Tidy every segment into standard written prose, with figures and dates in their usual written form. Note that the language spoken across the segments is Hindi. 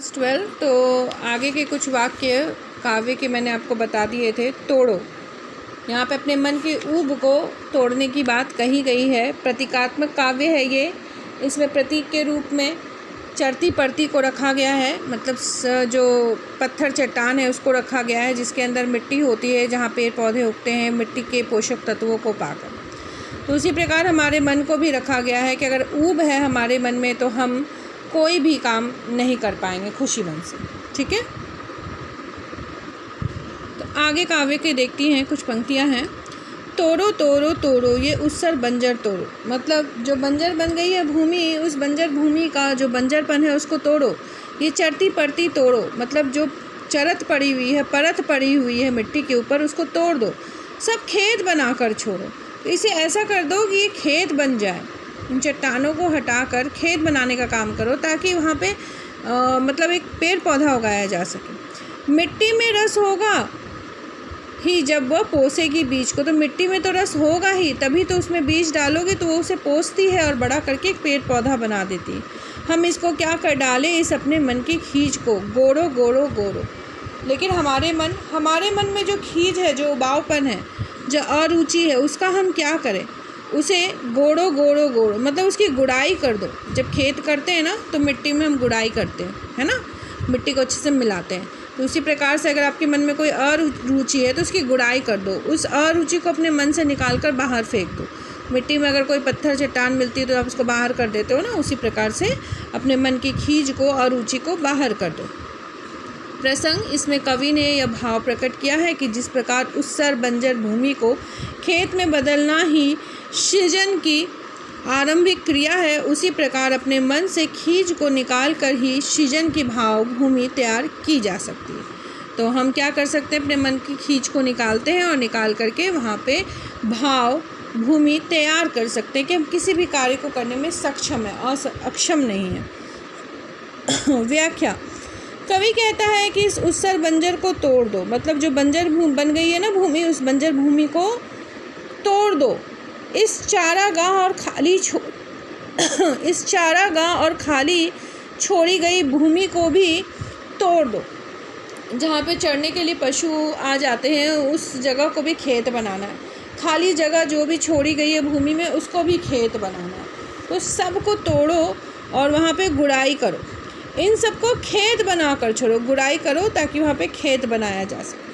क्लास 12। तो आगे के कुछ वाक्य काव्य के मैंने आपको बता दिए थे। तोड़ो, यहाँ पे अपने मन की ऊब को तोड़ने की बात कही गई है। प्रतीकात्मक काव्य है ये। इसमें प्रतीक के रूप में चरती परती को रखा गया है, मतलब जो पत्थर चट्टान है उसको रखा गया है, जिसके अंदर मिट्टी होती है, जहाँ पेड़ पौधे उगते हैं मिट्टी के पोषक तत्वों को पाकर। तो उसी प्रकार हमारे मन को भी रखा गया है कि अगर ऊब है हमारे मन में तो हम कोई भी काम नहीं कर पाएंगे खुशी मन से। ठीक है, तो आगे काव्य के देखती हैं कुछ पंक्तियां हैं। तोड़ो तोड़ो तोड़ो ये उत्सर बंजर तोड़ो, मतलब जो बंजर बन गई है भूमि, उस बंजर भूमि का जो बंजरपन है उसको तोड़ो। ये चरती पड़ती तोड़ो, मतलब जो चरत पड़ी हुई है, परत पड़ी हुई है मिट्टी के ऊपर, उसको तोड़ दो। सब खेत बनाकर छोड़ो, तो इसे ऐसा कर दो कि ये खेत बन जाए। इन चट्टानों को हटाकर खेत बनाने का काम करो, ताकि वहाँ पे मतलब एक पेड़ पौधा उगाया जा सके। मिट्टी में रस होगा ही जब वह पोसेगी बीज को, तो मिट्टी में तो रस होगा ही, तभी तो उसमें बीज डालोगे तो वो उसे पोसती है और बड़ा करके एक पेड़ पौधा बना देती है। हम इसको क्या कर डालें, इस अपने मन की खींच को गोड़ो गोड़ो गोड़ो। लेकिन हमारे मन में जो खींच है, जो उबाऊपन है, जो अरुचि है, उसका हम क्या करें, उसे गोड़ो गोड़ो गोड़ो, मतलब उसकी गुड़ाई कर दो। जब खेत करते हैं ना तो मिट्टी में हम गुड़ाई करते हैं, है ना, मिट्टी को अच्छे से मिलाते हैं। तो उसी प्रकार से अगर आपके मन में कोई अरुचि है तो उसकी गुड़ाई कर दो। उस अरुचि को अपने मन से निकाल कर बाहर फेंक दो। मिट्टी में अगर कोई पत्थर चट्टान मिलती है तो आप उसको बाहर कर देते हो ना, उसी प्रकार से अपने मन की खींच को, अरुचि को बाहर कर दो। प्रसंग, इसमें कवि ने यह भाव प्रकट किया है कि जिस प्रकार उत्सर बंजर भूमि को खेत में बदलना ही सृजन की आरंभिक क्रिया है, उसी प्रकार अपने मन से खींच को निकाल कर ही सृजन की भाव भूमि तैयार की जा सकती है। तो हम क्या कर सकते हैं, अपने मन की खींच को निकालते हैं और निकाल करके वहाँ पे भाव भूमि तैयार कर सकते हैं कि हम किसी भी कार्य को करने में सक्षम है और अक्षम नहीं है। व्याख्या, कवि कहता है कि इस उत्सर बंजर को तोड़ दो, मतलब जो बंजर बन गई है ना भूमि, उस बंजर भूमि को तोड़ दो। इस चारागाह और खाली छोड़ी गई भूमि को भी तोड़ दो। जहाँ पे चरने के लिए पशु आ जाते हैं उस जगह को भी खेत बनाना है। खाली जगह जो भी छोड़ी गई है भूमि में उसको भी खेत बनाना है। तो सबको तोड़ो और वहाँ पे गुड़ाई करो। इन सबको खेत बनाकर छोड़ो, गुड़ाई करो ताकि वहाँ पे खेत बनाया जा सके।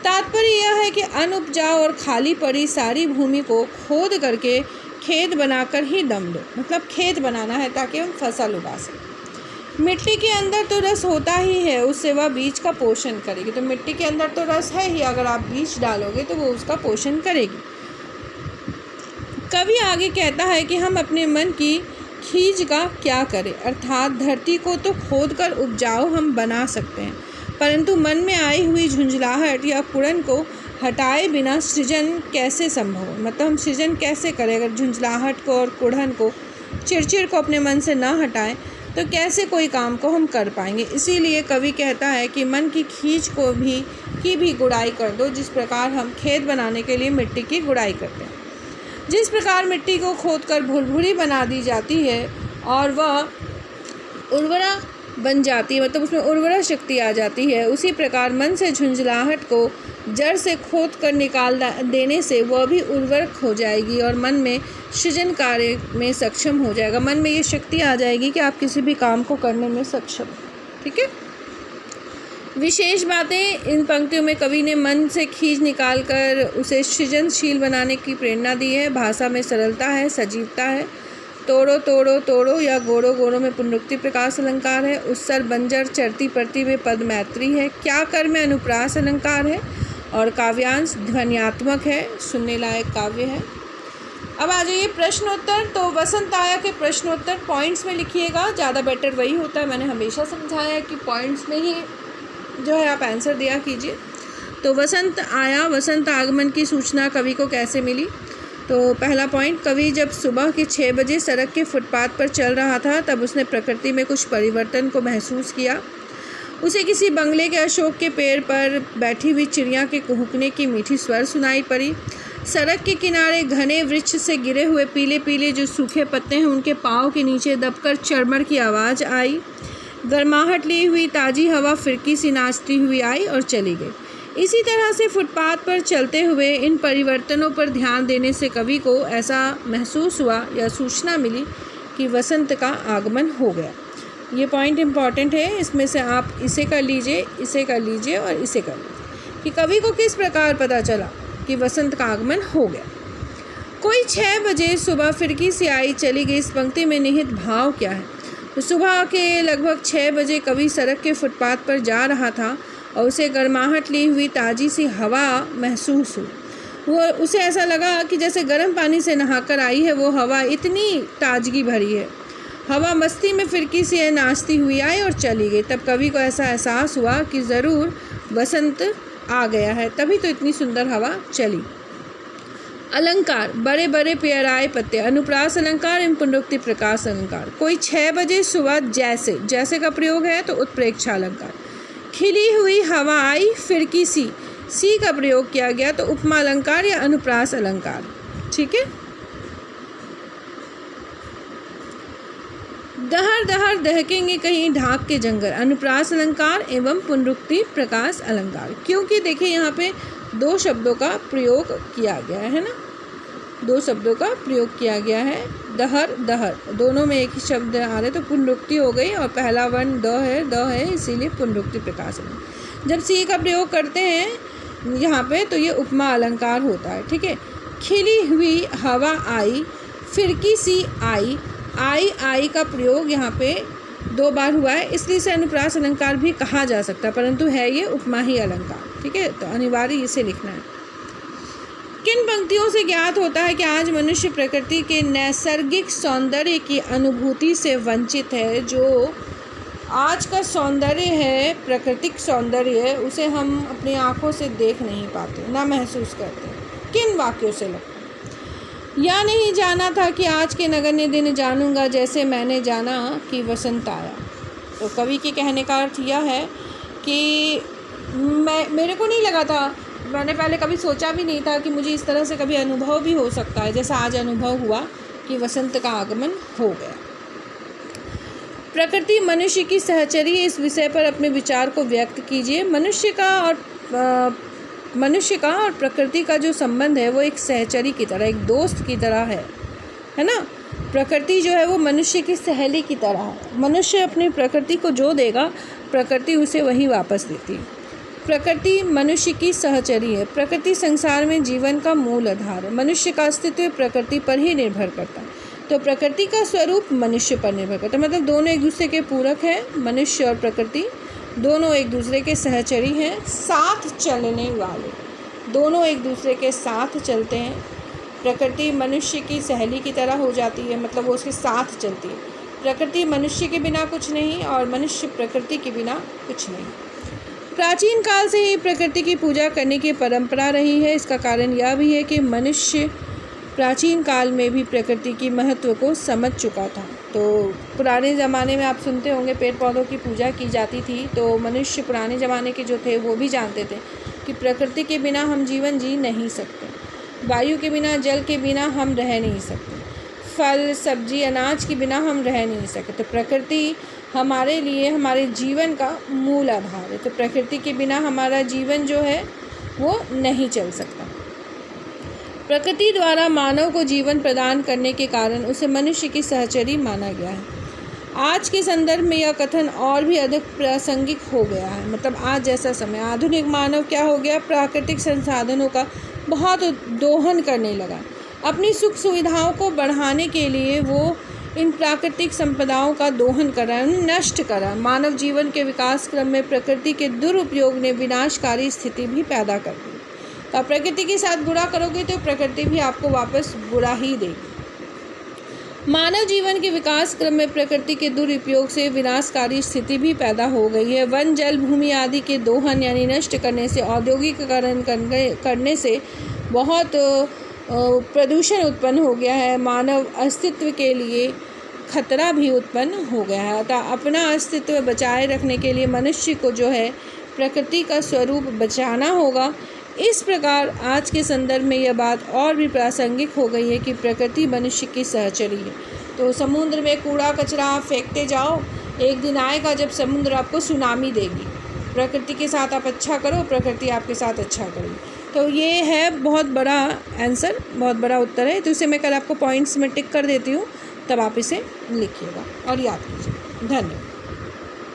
तात्पर्य यह है कि अनउपजाऊ और खाली पड़ी सारी भूमि को खोद करके खेत बनाकर ही दम दो, मतलब खेत बनाना है ताकि हम फसल उगा सकें। मिट्टी के अंदर तो रस होता ही है, उससे वह बीज का पोषण करेगी। तो मिट्टी के अंदर तो रस है ही, अगर आप बीज डालोगे तो वो उसका पोषण करेगी। कवि आगे कहता है कि हम अपने मन की खींच का क्या करें, अर्थात धरती को तो खोद कर उपजाऊ हम बना सकते हैं, परंतु मन में आई हुई झुंझलाहट या कुड़न को हटाए बिना सृजन कैसे संभव है। मतलब हम सृजन कैसे करें, अगर झुंझलाहट को और कुड़न को, चिड़चिड़ को अपने मन से ना हटाएं तो कैसे कोई काम को हम कर पाएंगे। इसीलिए कवि कहता है कि मन की खींच को भी गुड़ाई कर दो, जिस प्रकार हम खेत बनाने के लिए मिट्टी की गुड़ाई करते हैं। जिस प्रकार मिट्टी को खोदकर भुरभुरी बना दी जाती है और वह उर्वरा बन जाती है, मतलब उसमें उर्वरा शक्ति आ जाती है, उसी प्रकार मन से झुंझलाहट को जड़ से खोद कर निकाल देने से वह भी उर्वरक हो जाएगी और मन में सृजन कार्य में सक्षम हो जाएगा। मन में ये शक्ति आ जाएगी कि आप किसी भी काम को करने में सक्षम। ठीक है, विशेष बातें इन पंक्तियों में कवि ने मन से खींच निकाल कर उसे सृजनशील बनाने की प्रेरणा दी है। भाषा में सरलता है, सजीवता है। तोड़ो तोड़ो तोड़ो या गोड़ो गोड़ो में पुनरुक्ति प्रकाश अलंकार है। उत्सर बंजर चरती पड़ती में पद मैत्री है। क्या कर में अनुप्रास अलंकार है और काव्यांश ध्वन्यात्मक है, सुनने लायक काव्य है। अब आ जाइए प्रश्नोत्तर। तो वसंत आया के प्रश्नोत्तर पॉइंट्स में लिखिएगा, ज़्यादा बेटर वही होता है। मैंने हमेशा समझाया है कि पॉइंट्स में ही जो है आप आंसर दिया कीजिए। तो वसंत आया, वसंत आगमन की सूचना कवि को कैसे मिली। तो पहला पॉइंट, कवि जब सुबह के 6 बजे सड़क के फुटपाथ पर चल रहा था तब उसने प्रकृति में कुछ परिवर्तन को महसूस किया। उसे किसी बंगले के अशोक के पेड़ पर बैठी हुई चिड़िया के कुहुकने की मीठी स्वर सुनाई पड़ी। सड़क के किनारे घने वृक्ष से गिरे हुए पीले पीले जो सूखे पत्ते हैं उनके पाँव के नीचे दबकर चरमर की आवाज़ आई। गर्माहट ली हुई ताज़ी हवा फिरकी सी नाचती हुई आई और चली गई। इसी तरह से फुटपाथ पर चलते हुए इन परिवर्तनों पर ध्यान देने से कवि को ऐसा महसूस हुआ या सूचना मिली कि वसंत का आगमन हो गया। ये पॉइंट इम्पॉर्टेंट है, इसमें से आप इसे कर लीजिए, इसे कर लीजिए और इसे कर लीजिए कि कवि को किस प्रकार पता चला कि वसंत का आगमन हो गया। कोई 6 बजे सुबह फिरकी सी आई चली गई, इस पंक्ति में निहित भाव क्या है? तो सुबह के लगभग 6 बजे कवि सड़क के फुटपाथ पर जा रहा था और उसे गर्माहट ली हुई ताज़ी सी हवा महसूस हुई। उसे ऐसा लगा कि जैसे गर्म पानी से नहाकर आई है वो हवा, इतनी ताजगी भरी है। हवा मस्ती में फिरकी सी नाचती हुई आई और चली गई। तब कवि को ऐसा एहसास हुआ कि ज़रूर वसंत आ गया है, तभी तो इतनी सुंदर हवा चली। अलंकार, बड़े बड़े प्याराए पत्ते, अनुप्रास अलंकार एवं पुनरुक्ति प्रकाश अलंकार। कोई 6 बजे सुबह जैसे, जैसे का प्रयोग है तो उत्प्रेक्षा अलंकार। खिली हुई हवा आई फिरकी सी का प्रयोग किया गया तो उपमा अलंकार या अनुप्रास अलंकार। ठीक है। दहर दहर दहकेंगे कहीं ढाक के जंगल, अनुप्रास अलंकार एवं पुनरुक्ति प्रकाश अलंकार। क्योंकि देखिए यहाँ पे 2 शब्दों का प्रयोग किया गया है ना, 2 शब्दों का प्रयोग किया गया है। दहर दहर दोनों में एक ही शब्द आ रहे तो पुनरुक्ति हो गई और पहला वर्ण द है इसीलिए पुनरुक्ति प्रकाश अलंकार। जब सी का प्रयोग करते हैं यहाँ पे तो ये उपमा अलंकार होता है। ठीक है। खिली हुई हवा आई फिरकी सी आई का प्रयोग यहाँ पे 2 बार हुआ है, इसलिए इसे अनुप्रास अलंकार भी कहा जा सकता है, परंतु है ये उपमा ही अलंकार। ठीक है, तो अनिवार्य इसे लिखना है। किन पंक्तियों से ज्ञात होता है कि आज मनुष्य प्रकृति के नैसर्गिक सौंदर्य की अनुभूति से वंचित है? जो आज का सौंदर्य है, प्राकृतिक सौंदर्य है, उसे हम अपनी आँखों से देख नहीं पाते, ना महसूस करते। किन वाक्यों से लगता है? या नहीं जाना था कि आज के नगण्य दिन जानूंगा जैसे मैंने जाना कि वसंत आया। तो कवि के कहने का अर्थ यह है कि मेरे को नहीं लगा था, मैंने पहले कभी सोचा भी नहीं था कि मुझे इस तरह से कभी अनुभव भी हो सकता है जैसा आज अनुभव हुआ कि वसंत का आगमन हो गया। प्रकृति मनुष्य की सहचरी, इस विषय पर अपने विचार को व्यक्त कीजिए। मनुष्य का और प्रकृति का जो संबंध है वो एक सहचरी की तरह, एक दोस्त की तरह है ना। प्रकृति जो है वो मनुष्य की सहेली की तरह है। मनुष्य अपनी प्रकृति को जो देगा प्रकृति उसे वही वापस देती है। प्रकृति मनुष्य की सहचरी है। प्रकृति संसार में जीवन का मूल आधार है। मनुष्य का अस्तित्व प्रकृति पर ही निर्भर करता है, तो प्रकृति का स्वरूप मनुष्य पर निर्भर करता है। मतलब दोनों एक दूसरे के पूरक हैं। मनुष्य और प्रकृति दोनों एक दूसरे के सहचरी हैं, साथ चलने वाले, दोनों एक दूसरे के साथ चलते हैं। प्रकृति मनुष्य की सहेली की तरह हो जाती है, मतलब वो उसके साथ चलती है। प्रकृति मनुष्य के बिना कुछ नहीं और मनुष्य प्रकृति के बिना कुछ नहीं। प्राचीन काल से ही प्रकृति की पूजा करने की परंपरा रही है। इसका कारण यह भी है कि मनुष्य प्राचीन काल में भी प्रकृति की महत्व को समझ चुका था। तो पुराने ज़माने में आप सुनते होंगे पेड़ पौधों की पूजा की जाती थी, तो मनुष्य पुराने ज़माने के जो थे वो भी जानते थे कि प्रकृति के बिना हम जीवन जी नहीं सकते, वायु के बिना, जल के बिना हम रह नहीं सकते, फल सब्जी अनाज के बिना हम रह नहीं सकते। तो प्रकृति हमारे लिए हमारे जीवन का मूल आधार है। तो प्रकृति के बिना हमारा जीवन जो है वो नहीं चल सकता। प्रकृति द्वारा मानव को जीवन प्रदान करने के कारण उसे मनुष्य की सहचरी माना गया है। आज के संदर्भ में यह कथन और भी अधिक प्रासंगिक हो गया है। मतलब आज जैसा समय, आधुनिक मानव क्या हो गया, प्राकृतिक संसाधनों का बहुत दोहन करने लगा। अपनी सुख सुविधाओं को बढ़ाने के लिए वो इन प्राकृतिक संपदाओं का दोहन कर रहा है, उन्हें नष्ट कर रहा है। मानव जीवन के विकास क्रम में प्रकृति के दुरुपयोग ने विनाशकारी स्थिति भी पैदा कर दी। तो आप प्रकृति के साथ बुरा करोगे तो प्रकृति भी आपको वापस बुरा ही देगी। मानव जीवन के विकास क्रम में प्रकृति के दुरुपयोग से विनाशकारी स्थिति भी पैदा हो गई है। वन जल भूमि आदि के दोहन यानी नष्ट करने से, औद्योगिकीकरण करने से बहुत प्रदूषण उत्पन्न हो गया है। मानव अस्तित्व के लिए खतरा भी उत्पन्न हो गया है। अतः अपना अस्तित्व बचाए रखने के लिए मनुष्य को जो है प्रकृति का स्वरूप बचाना होगा। इस प्रकार आज के संदर्भ में यह बात और भी प्रासंगिक हो गई है कि प्रकृति मनुष्य की सहचरी है। तो समुद्र में कूड़ा कचरा फेंकते जाओ एक दिन आएगा जब समुद्र आपको सुनामी देगी। प्रकृति के साथ आप अच्छा करो, प्रकृति आपके साथ अच्छा करेगी। तो ये है बहुत बड़ा आंसर, बहुत बड़ा उत्तर है। तो इसे मैं कल आपको पॉइंट्स में टिक कर देती हूँ, तब आप इसे लिखिएगा और याद कीजिए। धन्यवाद।